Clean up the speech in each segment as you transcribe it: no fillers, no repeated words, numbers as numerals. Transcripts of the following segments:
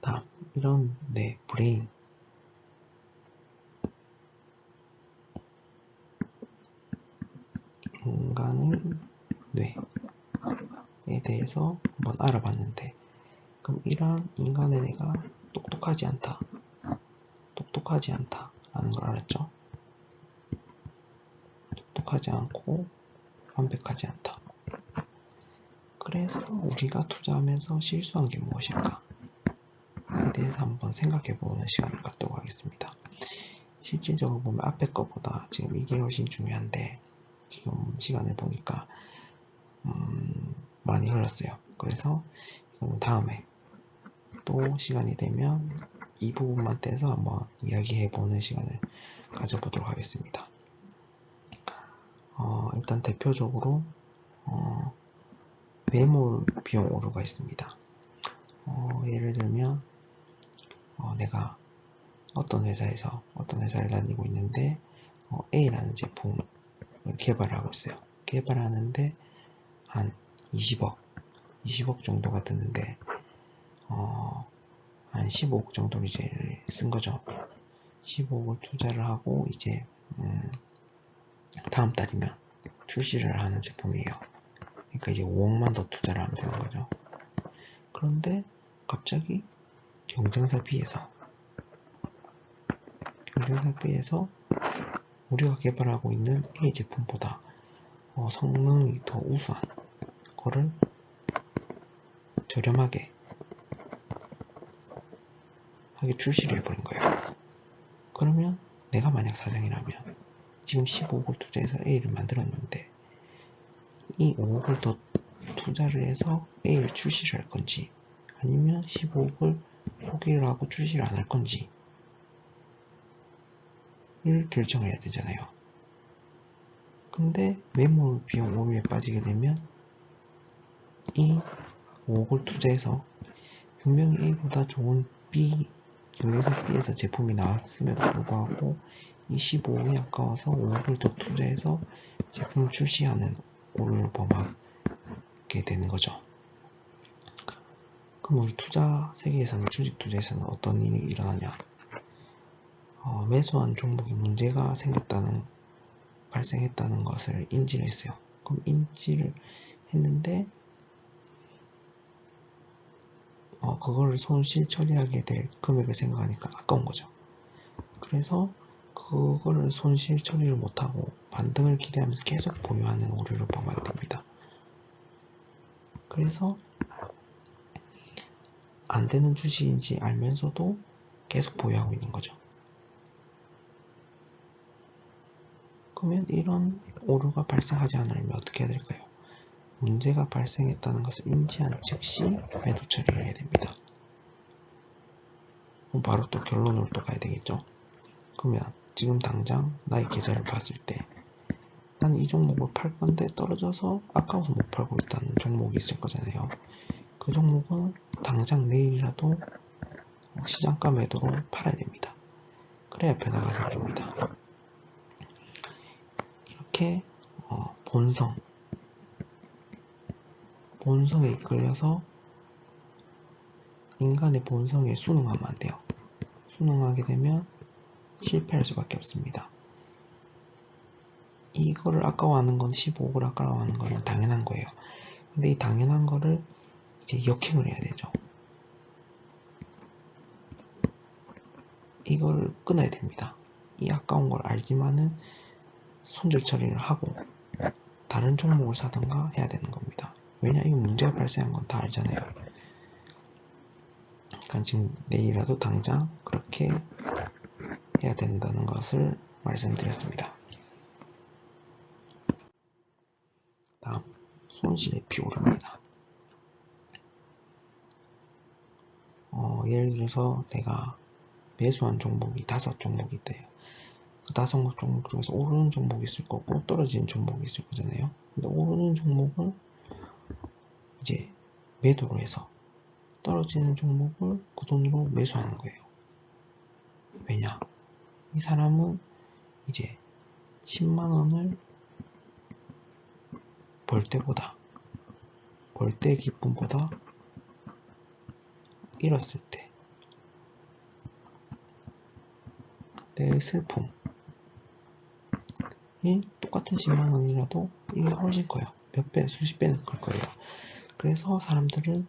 다음, 이런 내 브레인, 인간의 뇌에 대해서 한번 알아봤는데, 그럼 이러한 인간의 뇌가 똑똑하지 않다 라는 걸 알았죠. 똑똑하지 않고 완벽하지 않다. 그래서 우리가 투자하면서 실수한 게 무엇일까? 에 대해서 한번 생각해보는 시간을 갖도록 하겠습니다. 실질적으로 보면 앞에 거보다 지금 이게 훨씬 중요한데, 지금 시간을 보니까 많이 흘렀어요. 그래서 이거는 다음에 또 시간이 되면 이 부분만 떼서 한번 이야기해보는 시간을 가져보도록 하겠습니다. 일단 대표적으로 매몰 비용 오류가 있습니다. 예를 들면 내가 어떤 회사를 다니고 있는데 A라는 제품을 개발하고 있어요. 개발하는데 한 20억 정도가 드는데 한 15억 정도를 이제 쓴 거죠. 15억을 투자를 하고 이제 다음 달이면 출시를 하는 제품이에요. 그러니까 이제 5억만 더 투자를 하면 되는 거죠. 그런데 갑자기 경쟁사 B에서 우리가 개발하고 있는 A 제품보다 성능이 더 우수한 거를 저렴하게 하게 출시를 해버린 거예요. 그러면 내가 만약 사장이라면 지금 15억을 투자해서 A를 만들었는데 이 5억을 더 투자를 해서 A를 출시를 할 건지 아니면 15억을 포기를 하고 출시를 안 할 건지 를 결정해야 되잖아요. 근데 매몰 비용 오류에 빠지게 되면 이 5억을 투자해서 분명히 A보다 좋은 B, 경쟁사 B에서 제품이 나왔음에도 불구하고 이 15억이 아까워서 5억을 더 투자해서 제품을 출시하는 오류를 범하게 되는 거죠. 그럼 우리 투자 세계에서는, 주식 투자에서는 어떤 일이 일어나냐? 매수한 종목에 문제가 발생했다는 것을 인지를 했어요. 그럼 인지를 했는데 그거를 손실 처리하게 될 금액을 생각하니까 아까운 거죠. 그래서 그거를 손실 처리를 못하고 반등을 기대하면서 계속 보유하는 오류를 범하게 됩니다. 그래서 안 되는 주식인지 알면서도 계속 보유하고 있는 거죠. 그러면 이런 오류가 발생하지 않으려면 어떻게 해야 될까요? 문제가 발생했다는 것을 인지한 즉시 매도 처리를 해야 됩니다. 그럼 바로 또 결론으로 또 가야 되겠죠. 그러면 지금 당장 나의 계좌를 봤을 때 난 이 종목을 팔 건데 떨어져서 아까워서 못 팔고 있다는 종목이 있을 거잖아요. 그 종목은 당장 내일이라도 시장가 매도로 팔아야 됩니다. 그래야 변화가 생깁니다. 이렇게 본성에 이끌려서 인간의 본성에 순응하면 안 돼요. 순응하게 되면 실패할 수밖에 없습니다. 이거를 아까워하는 건 15억을 아까워하는 거는 당연한 거예요. 근데 이 당연한 거를 이제 역행을 해야 되죠. 이걸 끊어야 됩니다. 이 아까운 걸 알지만은 손절 처리를 하고 다른 종목을 사든가 해야 되는 겁니다. 왜냐, 이거 문제가 발생한 건 다 알잖아요. 그러니까 지금 내일이라도 당장 그렇게 해야 된다는 것을 말씀드렸습니다. 다음, 손실의 비율입니다. 예를 들어서 내가 매수한 종목이 5종목이 있대요. 그 5종목 중에서 오르는 종목이 있을 거고 떨어지는 종목이 있을 거잖아요. 근데 오르는 종목을 이제 매도로 해서 떨어지는 종목을 그 돈으로 매수하는 거예요. 왜냐? 이 사람은 이제 10만원을 벌 때 기쁨보다 잃었을 때 내 슬픔이 똑같은 10만 원이라도 이게 훨씬 커요. 몇 배, 수십 배는 클 거예요. 그래서 사람들은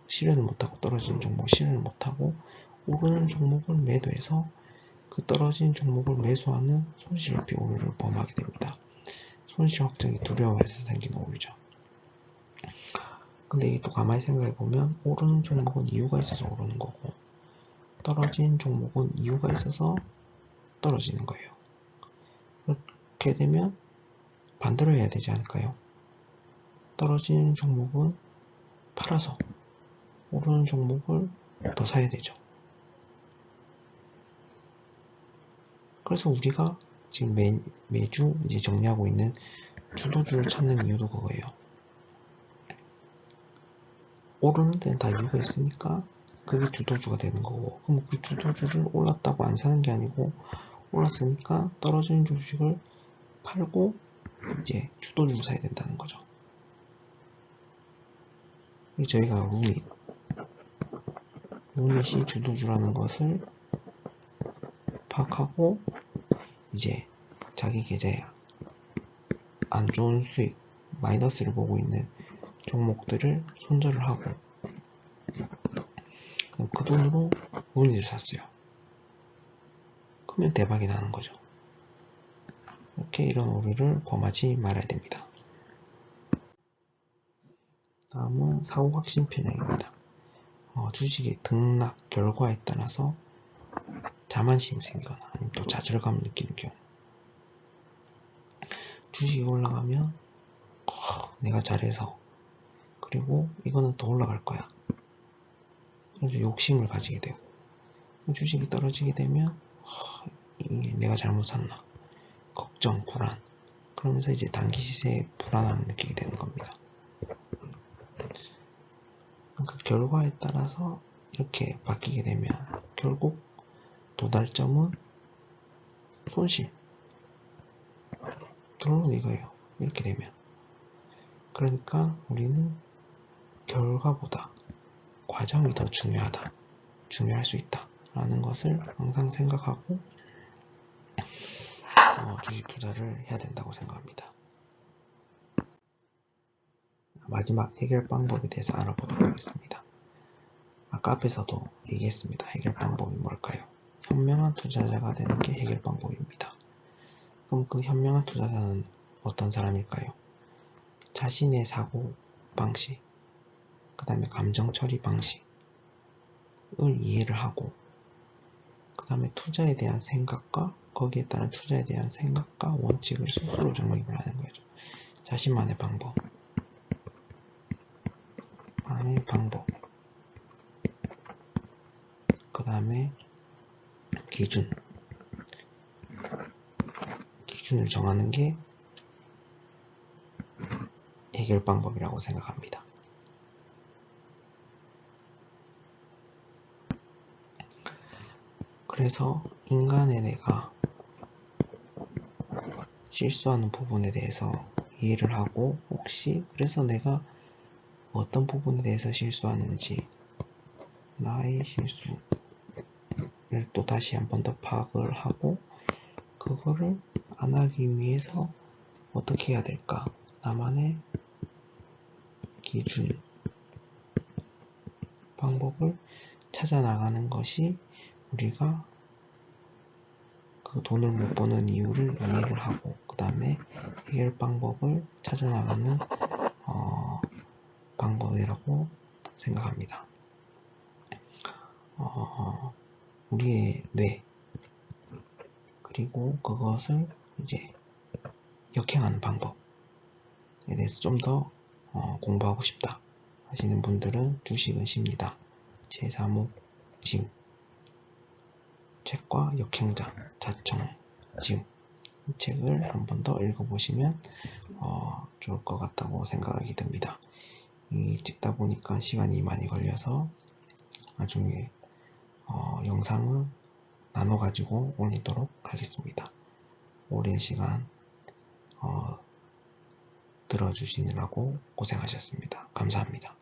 실현을 못하고 떨어지는 종목 실현을 못하고 오르는 종목을 매도해서 그 떨어진 종목을 매수하는 손실회피 오류를 범하게 됩니다. 손실 확정이 두려워해서 생긴 오류죠. 근데 이게 또 가만히 생각해보면 오르는 종목은 이유가 있어서 오르는 거고 떨어진 종목은 이유가 있어서 떨어지는 거예요. 그렇게 되면 반대로 해야 되지 않을까요? 떨어지는 종목은 팔아서 오르는 종목을 더 사야 되죠. 그래서 우리가 지금 매주 이제 정리하고 있는 주도주를 찾는 이유도 그거예요. 오르는 데는 다 이유가 있으니까 그게 주도주가 되는 거고, 그럼 그 주도주를 올랐다고 안 사는 게 아니고 올랐으니까 떨어지는 주식을 팔고 이제 주도주를 사야 된다는 거죠. 저희가 루닛이 주도주라는 것을 파악하고 이제 자기 계좌에 안 좋은 수익, 마이너스를 보고 있는 종목들을 손절을 하고 그 돈으로 루닛을 샀어요. 그러면 대박이 나는 거죠. 이렇게 이런 오류를 범하지 말아야 됩니다. 다음은 사고각신 편향입니다. 주식의 등락 결과에 따라서 자만심이 생기거나 아니면 또 좌절감을 느끼는 경우, 주식이 올라가면 내가 잘해서 그리고 이거는 더 올라갈 거야. 그래서 욕심을 가지게 되고, 주식이 떨어지게 되면 내가 잘못 샀나 걱정, 불안, 그러면서 이제 단기 시세에 불안함을 느끼게 되는 겁니다. 그 결과에 따라서 이렇게 바뀌게 되면 결국 도달점은 손실. 결론은 이거예요. 이렇게 되면. 그러니까 우리는 결과보다 과정이 더 중요할 수 있다 라는 것을 항상 생각하고 주식 투자를 해야 된다고 생각합니다. 마지막 해결 방법에 대해서 알아보도록 하겠습니다. 아까 앞에서도 얘기했습니다. 해결 방법이 뭘까요? 현명한 투자자가 되는 게 해결 방법입니다. 그럼 그 현명한 투자자는 어떤 사람일까요? 자신의 사고 방식, 그 다음에 감정 처리 방식을 이해를 하고, 그 다음에 투자에 대한 생각과 거기에 따른 투자에 대한 생각과 원칙을 스스로 정립을 하는 거죠. 자신만의 방법, 그 다음에 기준을 정하는 게 해결 방법이라고 생각합니다. 그래서 인간의 뇌가 실수하는 부분에 대해서 이해를 하고, 혹시 그래서 내가 어떤 부분에 대해서 실수하는지, 나의 실수를 또 다시 한 번 더 파악을 하고, 그거를 안 하기 위해서 어떻게 해야 될까? 나만의 기준, 방법을 찾아 나가는 것이 우리가 그 돈을 못 버는 이유를 이해를 하고, 그 다음에 해결 방법을 찾아 나가는 방법이라고 생각합니다. 우리의 뇌, 그리고 그것을 이제 역행하는 방법에 대해서 좀 더 공부하고 싶다 하시는 분들은 주식은 쉽니다. 제3호 지음 책과 역행자 자청 지음, 이 책을 한 번 더 읽어보시면 좋을 것 같다고 생각이 듭니다. 찍다 보니까 시간이 많이 걸려서 나중에 영상을 나눠 가지고 올리도록 하겠습니다. 오랜 시간 들어주시느라고 고생하셨습니다. 감사합니다.